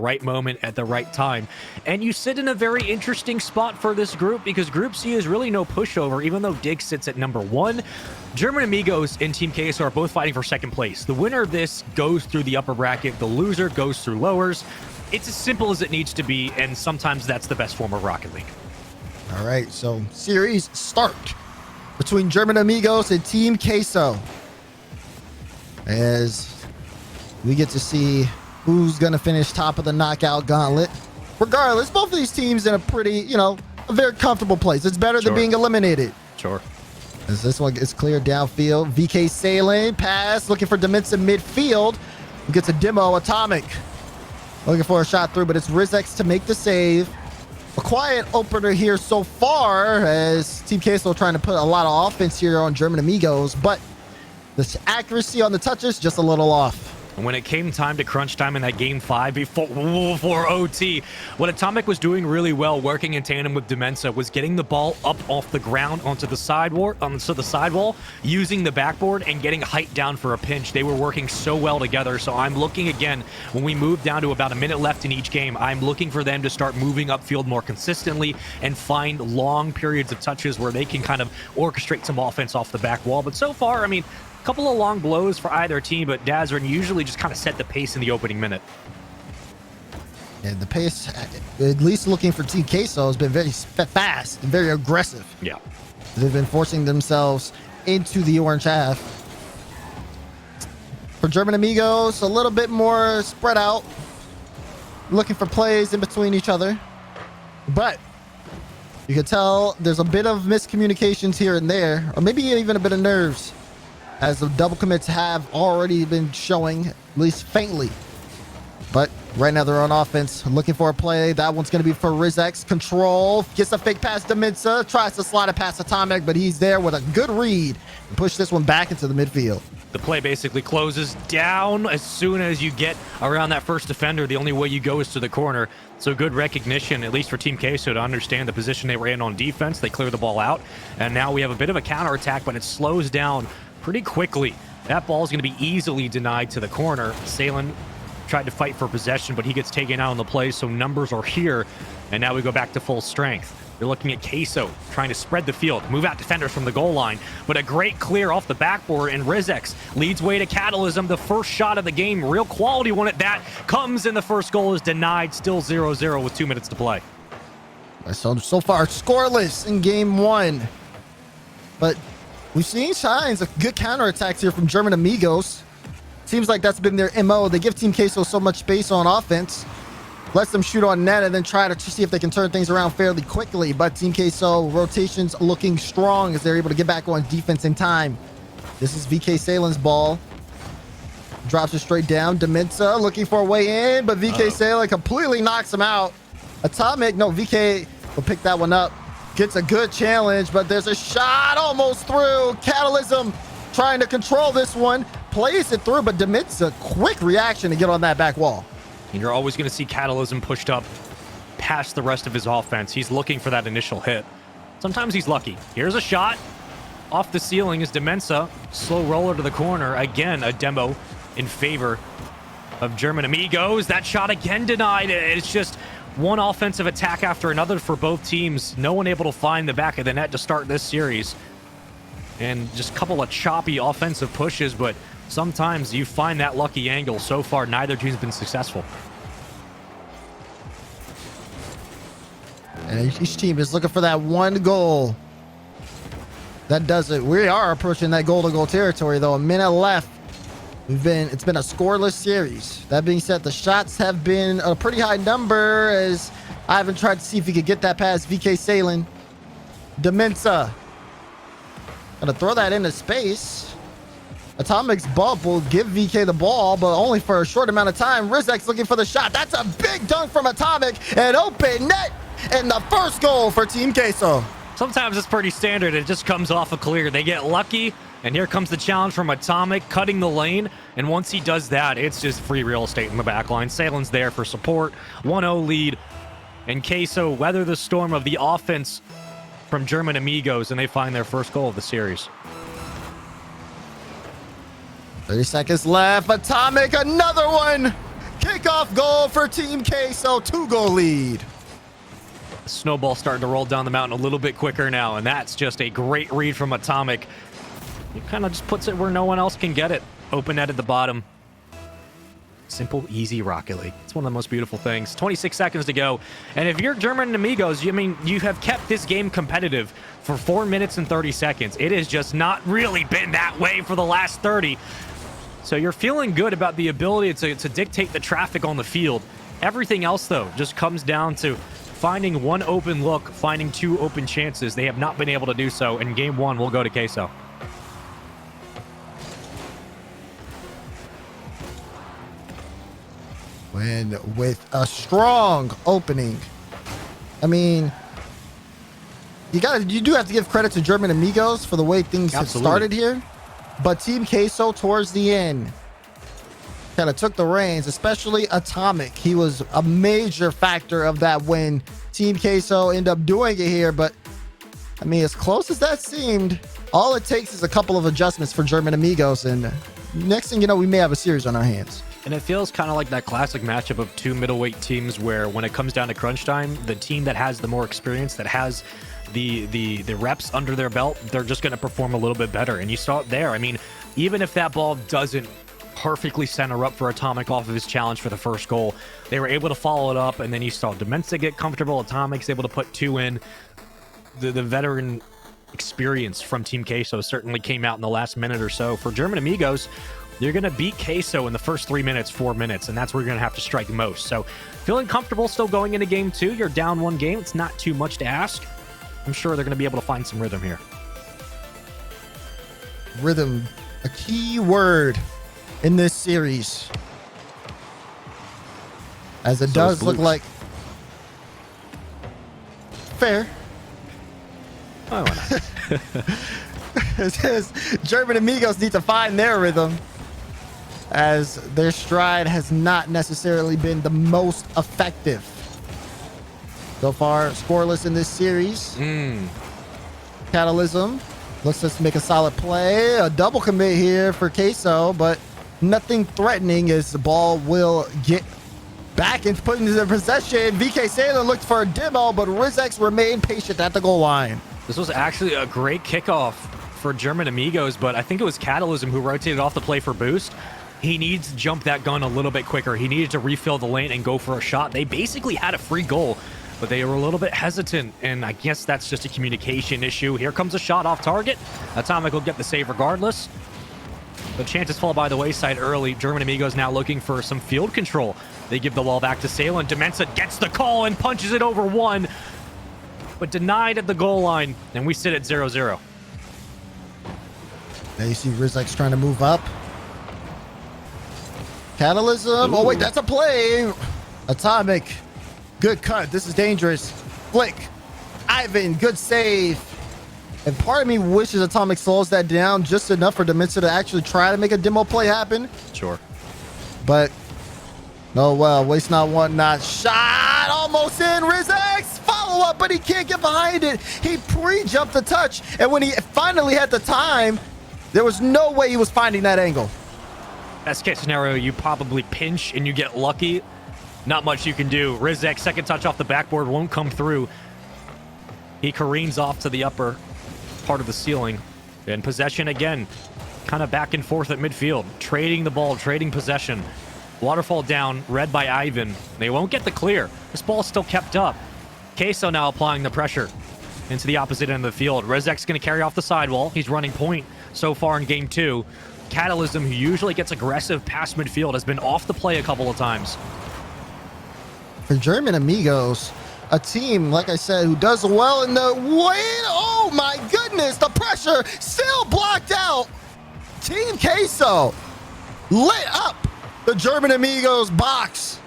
right moment at the right time. And you sit in a very interesting spot for this group because Group C is really no pushover, even though Dig sits at number 1. German Amigos and Team Queso are both fighting for second place. The winner of this goes through the upper bracket. The loser goes through lowers. It's as simple as it needs to be, and sometimes that's the best form of Rocket League. All right, so series start between German Amigos and Team Queso, as we get to see who's going to finish top of the knockout gauntlet. Regardless, both of these teams in a pretty, a very comfortable place. It's better than being eliminated. Sure. As this one gets cleared downfield, VK sailing, pass, looking for Demensa midfield. Gets a demo, Atomic. Looking for a shot through, but it's Rizex to make the save. A quiet opener here so far, as Team Queso trying to put a lot of offense here on German Amigos, but the accuracy on the touches just a little off. And when it came time to crunch time in that game 5 before OT, what Atomic was doing really well, working in tandem with Demensa, was getting the ball up off the ground onto the sidewall, using the backboard and getting height down for a pinch. They were working so well together. So I'm looking again, when we move down to about a minute left in each game, I'm looking for them to start moving upfield more consistently and find long periods of touches where they can kind of orchestrate some offense off the back wall. But so far, I mean, couple of long blows for either team, but Dazrin usually just kind of set the pace in the opening minute. And the pace, at least looking for Team Queso, has been very fast and very aggressive. Yeah. They've been forcing themselves into the orange half. For German Amigos, a little bit more spread out. Looking for plays in between each other. But you can tell there's a bit of miscommunications here and there, or maybe even a bit of nerves, as the double commits have already been showing, at least faintly. But right now they're on offense, looking for a play. That one's going to be for Rizex. Control, gets a fake pass to Mensa, tries to slide it past Atomic, but he's there with a good read and push this one back into the midfield. The play basically closes down as soon as you get around that first defender. The only way you go is to the corner. So good recognition, at least for Team Queso, to understand the position they were in on defense. They clear the ball out, and now we have a bit of a counterattack, but it slows down pretty quickly. That ball is going to be easily denied to the corner. Salen tried to fight for possession, but he gets taken out on the play, so numbers are here, and now we go back to full strength. You're looking at Queso trying to spread the field, move out defenders from the goal line, but a great clear off the backboard, and Rizex leads way to Catalysm, the first shot of the game. Real quality one at that. Comes in, the first goal is denied. Still 0-0 with 2 minutes to play. So far, scoreless in game 1. But we've seen signs of good counterattacks here from German Amigos. Seems like that's been their MO. They give Team Queso so much space on offense, lets them shoot on net, and then try to see if they can turn things around fairly quickly. But Team Queso rotations looking strong as they're able to get back on defense in time. This is VK Salen's ball. Drops it straight down. Demensa looking for a way in, but VK Salen completely knocks him out. Atomic, no, VK will pick that one up. Gets a good challenge, but there's a shot almost through. Catalysm trying to control this one. Plays it through, but Demensa, quick reaction to get on that back wall. And you're always going to see Catalysm pushed up past the rest of his offense. He's looking for that initial hit. Sometimes he's lucky. Here's a shot. Off the ceiling is Demensa. Slow roller to the corner. Again, a demo in favor of German Amigos. That shot again denied. It's just one offensive attack after another for both teams. No one able to find the back of the net to start this series. And just a couple of choppy offensive pushes, but sometimes you find that lucky angle. So far, neither team's been successful. And each team is looking for that one goal. That does it. We are approaching that goal-to-goal territory, though. A minute left. It's been a scoreless series. That being said, the shots have been a pretty high number, as Ivan tried to see if he could get that past VK Salen. Demensa gonna throw that into space. Atomic's bump will give VK the ball, but only for a short amount of time. Rizex looking for the shot. That's a big dunk from Atomic, and open net, and the first goal for Team Queso. Sometimes it's pretty standard. It just comes off a clear. They get lucky, and here comes the challenge from Atomic, cutting the lane. And once he does that, it's just free real estate in the back line. Salen's there for support. 1-0 lead. And Queso weather the storm of the offense from German Amigos, and they find their first goal of the series. 30 seconds left. Atomic, another one. Kickoff goal for Team Queso. 2-goal lead. Snowball starting to roll down the mountain a little bit quicker now, and that's just a great read from Atomic. It kind of just puts it where no one else can get it. Open net at the bottom. Simple, easy Rocket League. It's one of the most beautiful things. 26 seconds to go. And if you're German Amigos, I mean, you have kept this game competitive for 4 minutes and 30 seconds. It has just not really been that way for the last 30. So you're feeling good about the ability to dictate the traffic on the field. Everything else, though, just comes down to finding one open look, finding 2 open chances. They have not been able to do so. And game 1 will go to Queso. When with a strong opening. I mean, you do have to give credit to German Amigos for the way things have started here. But Team Queso towards the end kind of took the reins, especially Atomic. He was a major factor of that win. Team Queso ended up doing it here, but I mean, as close as that seemed, all it takes is a couple of adjustments for German Amigos, and next thing you know, we may have a series on our hands. And it feels kind of like that classic matchup of 2 middleweight teams where when it comes down to crunch time, the team that has the more experience, that has the reps under their belt, they're just going to perform a little bit better. And you saw it there. I mean, even if that ball doesn't perfectly center up for Atomic off of his challenge for the first goal, they were able to follow it up, and then you saw Demensa get comfortable. Atomic's able to put 2 in. The veteran experience from Team Queso certainly came out in the last minute or so. For German Amigos, you're going to beat Queso in the first 3 minutes, 4 minutes, and that's where you're going to have to strike most. So feeling comfortable still going into game 2. You're down 1 game. It's not too much to ask. I'm sure they're going to be able to find some rhythm here. Rhythm, a key word in this series. As it does look like... Fair. Oh, why not? It says German Amigos need to find their rhythm, as their stride has not necessarily been the most effective. So far, scoreless in this series. Catalysm looks to make a solid play. A double commit here for Queso, but nothing threatening as the ball will get back and put into their possession. VK Sailor looked for a demo, but Rizex remained patient at the goal line. This was actually a great kickoff for German Amigos, but I think it was Catalysm who rotated off the play for boost. He needs to jump that gun a little bit quicker. He needed to refill the lane and go for a shot. They basically had a free goal, but they were a little bit hesitant, and I guess that's just a communication issue. Here comes a shot off target. Atomic will get the save regardless. The chances fall by the wayside early. German Amigos now looking for some field control. They give the ball back to Salem. Demensa gets the call and punches it over 1, but denied at the goal line, and we sit at 0-0. Now you see Rizex trying to move up. Catalysm. Oh, wait, that's a play. Atomic. Good cut. This is dangerous. Flick. Ivan. Good save. And part of me wishes Atomic slows that down just enough for Demensa to actually try to make a demo play happen. Sure. But, oh well. Waste not, want not. Shot. Almost in. Rizex. Follow up, but he can't get behind it. He pre-jumped the touch. And when he finally had the time, there was no way he was finding that angle. Best case scenario, you probably pinch and you get lucky. Not much you can do. Rizex, second touch off the backboard, won't come through. He careens off to the upper part of the ceiling. And possession again, kind of back and forth at midfield. Trading the ball, trading possession. Waterfall down, read by Ivan. They won't get the clear. This ball's still kept up. Queso now applying the pressure into the opposite end of the field. Rizex going to carry off the sidewall. He's running point so far in game 2. Catalysm, who usually gets aggressive past midfield, has been off the play a couple of times. For German Amigos, a team, like I said, who does well in the win. Oh my goodness, the pressure still blocked out. Team Queso lit up the German Amigos box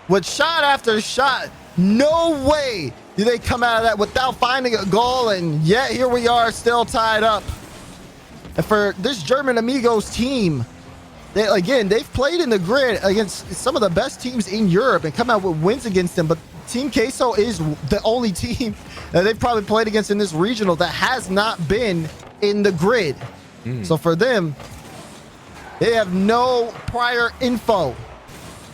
with shot after shot. No way do they come out of that without finding a goal, and yet here we are still tied up. And for this German Amigos team, they've played in the grid against some of the best teams in Europe and come out with wins against them, but Team Queso is the only team that they've probably played against in this regional that has not been in the grid. So for them, they have no prior info.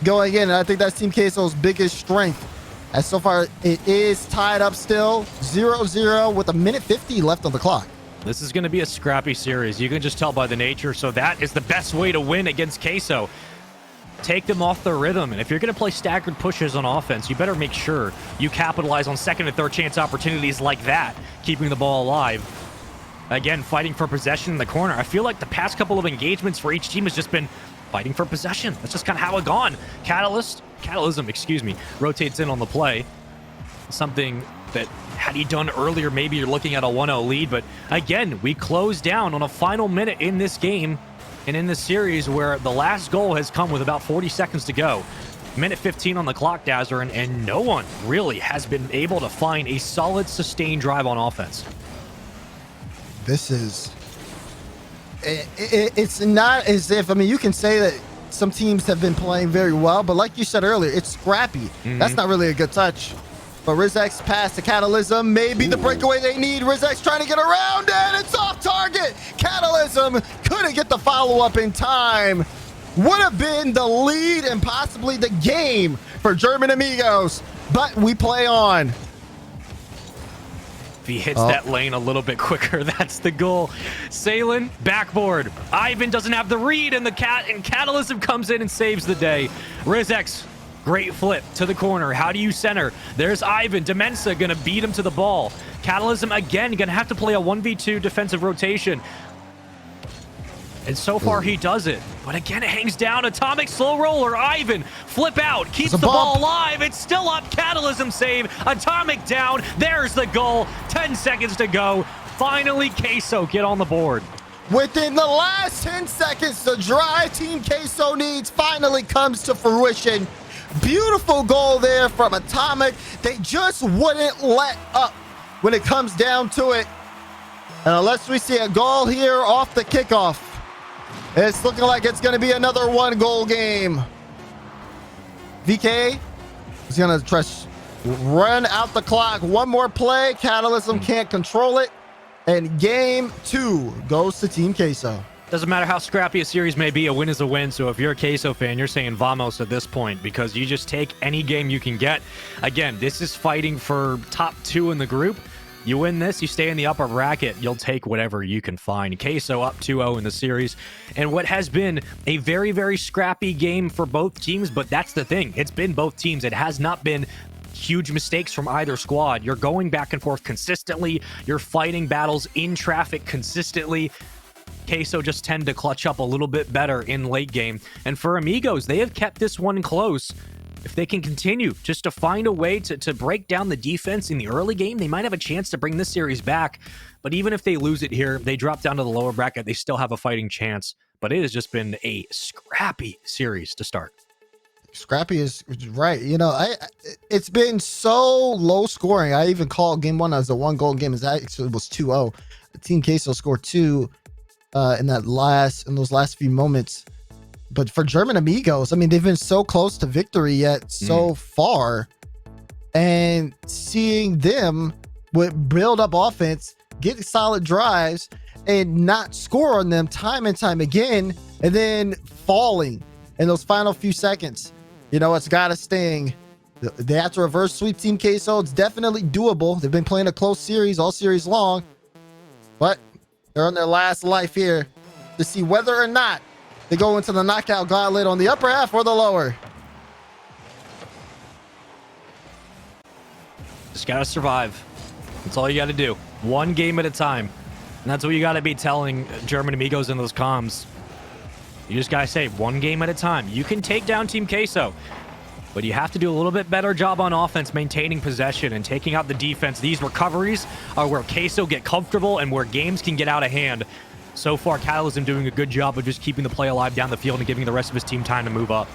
going in. And I think that's Team Queso's biggest strength. As so far, it is tied up still 0-0 with a minute 50 left on the clock. This is going to be a scrappy series. You can just tell by the nature. So that is the best way to win against Queso. Take them off their rhythm. And if you're going to play staggered pushes on offense, you better make sure you capitalize on second and third chance opportunities like that, keeping the ball alive. Again, fighting for possession in the corner. I feel like the past couple of engagements for each team has just been fighting for possession. That's just kind of how it gone. Catalysm, excuse me, rotates in on the play. Something that had he done earlier, maybe you're looking at a 1-0 lead. But again, we close down on a final minute in this game and in this series where the last goal has come with about 40 seconds to go. Minute 15 on the clock, Dazzer, and no one really has been able to find a solid, sustained drive on offense. This is... It's not as if... I mean, you can say that some teams have been playing very well, but like you said earlier, it's scrappy. That's not really a good touch. But Rizek's pass to Catalysm, maybe the breakaway they need. Rizek's trying to get around it. It's off target. Catalysm couldn't get the follow-up in time. Would have been the lead and possibly the game for German Amigos. But we play on. If he hits that lane a little bit quicker, that's the goal. Salen, backboard. Ivan doesn't have the read, and Catalysm comes in and saves the day. Rizek's great flip to the corner. How do you center? There's Ivan. Demensa gonna beat him to the ball. Catalysm again gonna have to play a 1v2 defensive rotation. And so far he does it. But again, it hangs down. Atomic slow roller. Ivan, flip out. Keeps the ball alive. It's still up. Catalysm save. Atomic down. There's the goal. 10 seconds to go. Finally, Queso get on the board. Within the last 10 seconds, the drive Team Queso needs finally comes to fruition. Beautiful goal there from Atomic. They just wouldn't let up when it comes down to it. And unless we see a goal here off the kickoff, it's looking like it's going to be another 1-goal game. VK is going to run out the clock. One more play. Catalysm can't control it. And game 2 goes to Team Queso. Doesn't matter how scrappy a series may be, a win is a win. So if you're a Queso fan, you're saying vamos at this point because you just take any game you can get. Again, this is fighting for top 2 in the group. You win this, you stay in the upper bracket, you'll take whatever you can find. Queso up 2-0 in the series. And what has been a very, very scrappy game for both teams, but that's the thing. It's been both teams. It has not been huge mistakes from either squad. You're going back and forth consistently. You're fighting battles in traffic consistently. Queso just tend to clutch up a little bit better in late game. And for Amigos, they have kept this one close. If they can continue just to find a way to break down the defense in the early game, they might have a chance to bring this series back. But even if they lose it here, they drop down to the lower bracket, they still have a fighting chance. But it has just been a scrappy series to start. Scrappy is right. You know, it's been so low scoring. I even called game 1 as a 1-goal game. It actually was 2-0. Team Queso scored 2 in those last few moments. But for German Amigos, I mean, they've been so close to victory yet so far. And seeing them with build up offense, get solid drives, and not score on them time and time again, and then falling in those final few seconds. You know, it's got to sting. They have to reverse sweep Team Queso. It's definitely doable. They've been playing a close series all series long. But they're on their last life here to see whether or not they go into the knockout gauntlet on the upper half or the lower. Just gotta survive. That's all you gotta do. One game at a time. And that's what you gotta be telling German Amigos in those comms. You just gotta say one game at a time. You can take down Team Queso, but you have to do a little bit better job on offense, maintaining possession and taking out the defense. These recoveries are where Queso get comfortable and where games can get out of hand. So far, Catalysm doing a good job of just keeping the play alive down the field and giving the rest of his team time to move up.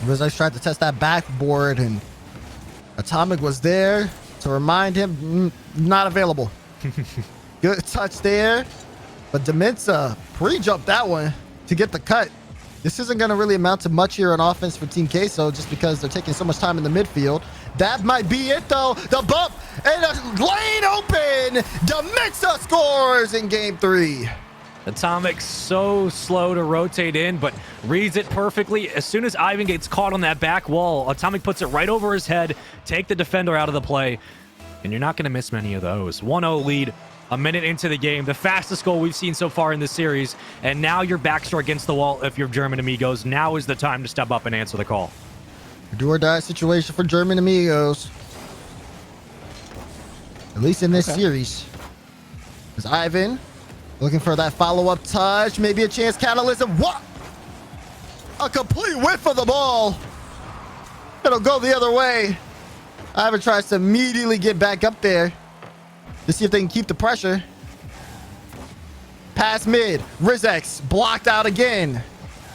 Rizek tried to test that backboard, and Atomic was there to remind him, not available. Good touch there, but Demensa pre-jumped that one to get the cut. This isn't going to really amount to much here on offense for Team Queso just because they're taking so much time in the midfield. That might be it, though. The bump and a lane open. Demensa scores in game 3. Atomic so slow to rotate in, but reads it perfectly. As soon as Ivan gets caught on that back wall, Atomic puts it right over his head, take the defender out of the play, and you're not going to miss many of those. 1-0 lead, a minute into the game, the fastest goal we've seen so far in this series, and now your backs are against the wall if you're German Amigos. Now is the time to step up and answer the call. Do or die situation for German Amigos. At least in this series. Is Ivan looking for that follow-up touch, maybe a chance catalysm. What? A complete whiff of the ball. It'll go the other way. Ivan tries to immediately get back up there to see if they can keep the pressure. Pass mid. Rizex blocked out again.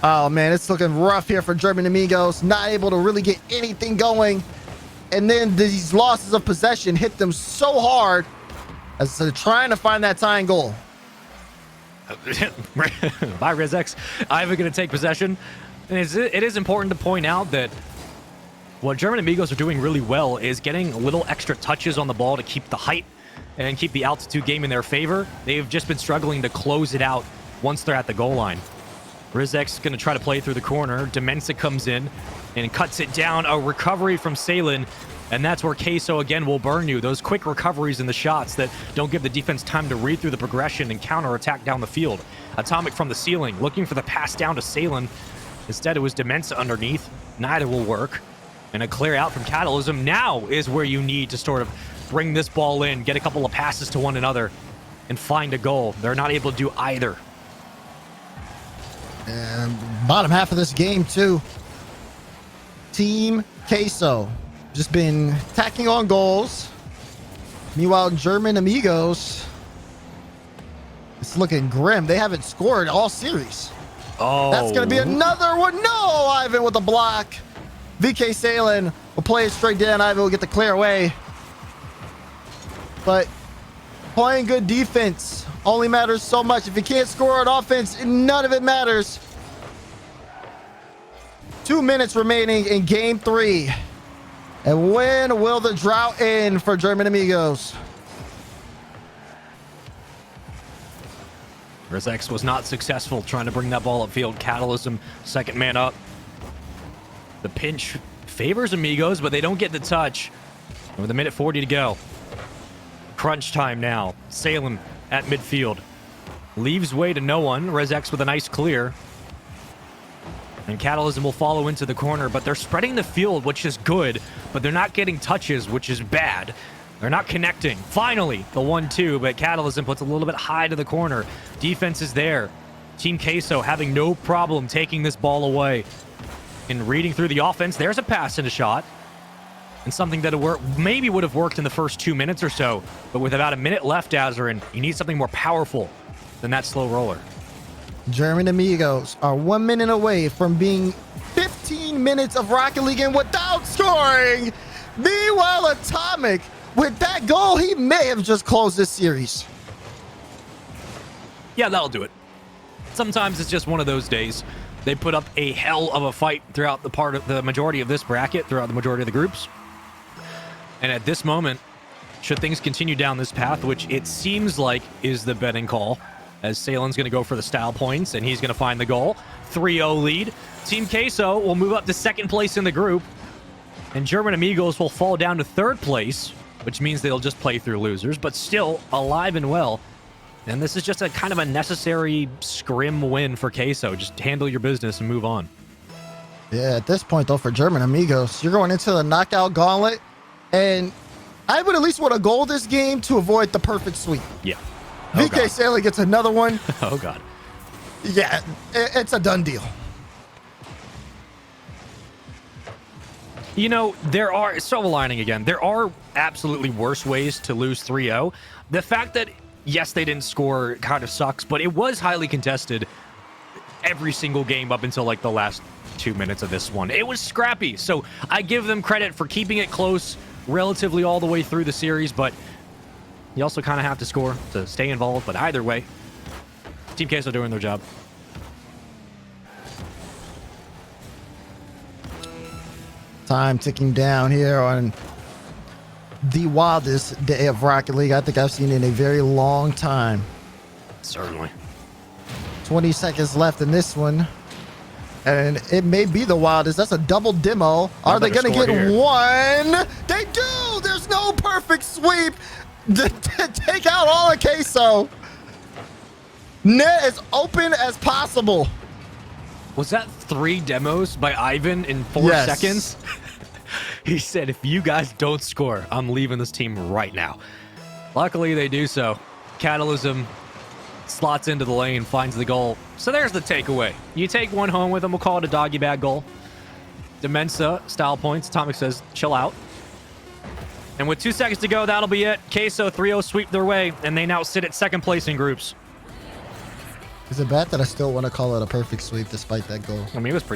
Oh, man, it's looking rough here for German Amigos. Not able to really get anything going. And then these losses of possession hit them so hard as they're trying to find that tying goal. By Rizex, Ivan going to take possession. And it is important to point out that what German Amigos are doing really well is getting little extra touches on the ball to keep the height and keep the altitude game in their favor. They've just been struggling to close it out once they're at the goal line. Rizex is going to try to play through the corner. Demensa comes in and cuts it down. A recovery from Salen. And that's where Queso again will burn you. Those quick recoveries in the shots that don't give the defense time to read through the progression and counterattack down the field. Atomic from the ceiling, looking for the pass down to Salen. Instead, it was Demensa underneath. Neither will work. And a clear out from Catalysm now is where you need to sort of bring this ball in, get a couple of passes to one another, and find a goal. They're not able to do either. And bottom half of this game, too. Team Queso just been tacking on goals. Meanwhile, German Amigos, it's looking grim. They haven't scored all series. Oh, that's going to be another one. No, Ivan with the block. VK Salen will play it straight down. Ivan will get the clear away. But playing good defense only matters so much. If you can't score on offense, none of it matters. 2 minutes remaining in game 3. And when will the drought end for German Amigos? Rizex was not successful trying to bring that ball upfield. Catalysm, second man up. The pinch favors Amigos, but they don't get the touch. With a minute 40 to go. Crunch time now. Salem at midfield. Leaves way to no one. Rizex with a nice clear. And Catalysm will follow into the corner, but they're spreading the field, which is good, but they're not getting touches, which is bad. They're not connecting. Finally, the 1-2, but Catalysm puts a little bit high to the corner. Defense is there. Team Queso having no problem taking this ball away. And reading through the offense, there's a pass and a shot. And something that maybe would have worked in the first 2 minutes or so, but with about a minute left, Azarin, you need something more powerful than that slow roller. German Amigos are 1 minute away from being 15 minutes of Rocket League and without scoring. Meanwhile, Atomic, with that goal, he may have just closed this series. Yeah, that'll do it. Sometimes it's just one of those days. They put up a hell of a fight throughout the majority of this bracket, throughout the majority of the groups. And at this moment, should things continue down this path, which it seems like is the betting call, as Salen's going to go for the style points, and he's going to find the goal. 3-0 lead. Team Queso will move up to second place in the group, and German Amigos will fall down to third place, which means they'll just play through losers, but still alive and well. And this is just a kind of a necessary scrim win for Queso. Just handle your business and move on. Yeah, at this point, though, for German Amigos, you're going into the knockout gauntlet, and I would at least want a goal this game to avoid the perfect sweep. Yeah. VK Saley gets another one. Oh, God. Yeah, it's a done deal. You know, there are, silver lining again, there are absolutely worse ways to lose 3-0. The fact that, yes, they didn't score kind of sucks, but it was highly contested every single game up until like the last 2 minutes of this one. It was scrappy, so I give them credit for keeping it close relatively all the way through the series, but you also kind of have to score to stay involved. But either way, Team Queso doing their job. Time ticking down here on the wildest day of Rocket League I think I've seen in a very long time. Certainly. 20 seconds left in this one. And it may be the wildest. That's a double demo. Are they going to get one? They do. There's no perfect sweep to take out all of Queso. Net as open as possible. Was that 3 demos by Ivan in 4 seconds? He said, if you guys don't score, I'm leaving this team right now. Luckily, they do so. Catalysm slots into the lane, finds the goal. So there's the takeaway. You take one home with them. We'll call it a doggy bag goal. Demensa, style points. Atomic says, chill out. And with 2 seconds to go, that'll be it. Queso 3-0 sweep their way, and they now sit at 2nd place in groups. Is it bad that I still want to call it a perfect sweep despite that goal? I mean, it was pretty much